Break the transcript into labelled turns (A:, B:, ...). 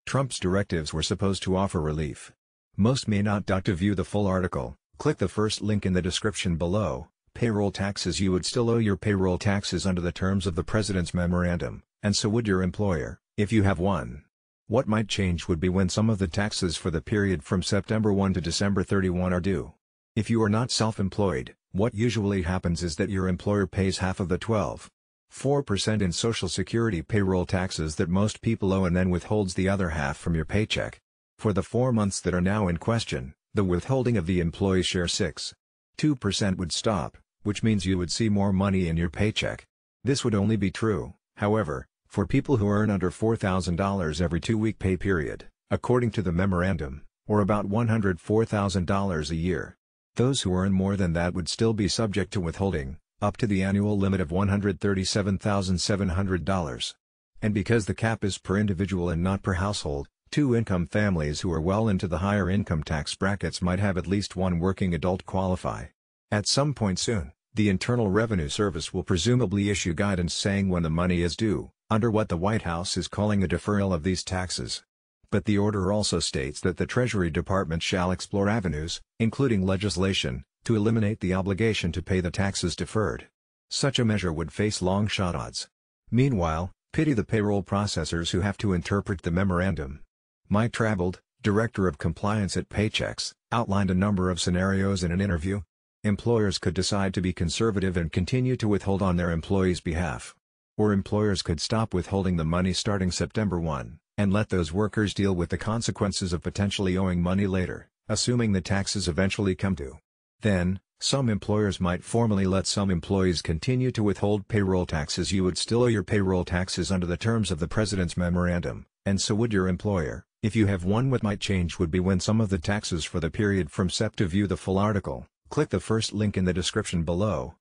A: Trump's directives were supposed to offer relief. Most may not. To view the full article, click the first link in the description below. Payroll taxes. You would still owe your payroll taxes under the terms of the President's memorandum, and so would your employer, if you have one. What might change would be when some of the taxes for the period from September 1 to December 31 are due. If you are not self-employed, what usually happens is that your employer pays half of the 12.4% in Social Security payroll taxes that most people owe and then withholds the other half from your paycheck. For the 4 months that are now in question, the withholding of the employee's share 6.2% would stop, which means you would see more money in your paycheck. This would only be true, however, for people who earn under $4,000 every 2-week pay period, according to the memorandum, or about $104,000 a year. Those who earn more than that would still be subject to withholding, up to the annual limit of $137,700. And because the cap is per individual and not per household, 2-income families who are well into the higher income tax brackets might have at least one working adult qualify. At some point soon, the Internal Revenue Service will presumably issue guidance saying when the money is due, under what the White House is calling a deferral of these taxes. But the order also states that the Treasury Department shall explore avenues, including legislation, to eliminate the obligation to pay the taxes deferred. Such a measure would face long-shot odds. Meanwhile, pity the payroll processors who have to interpret the memorandum. Mike Trabold, Director of Compliance at Paychex, outlined a number of scenarios in an interview. Employers could decide to be conservative and continue to withhold on their employees' behalf. Or employers could stop withholding the money starting September 1, and let those workers deal with the consequences of potentially owing money later, assuming the taxes eventually come due. Then, some employers might formally let some employees continue to withhold payroll taxes. You would still owe your payroll taxes under the terms of the President's memorandum, and so would your employer, if you have one. What might change would be when some of the taxes for the period from Sept. To view the full article, click the first link in the description below.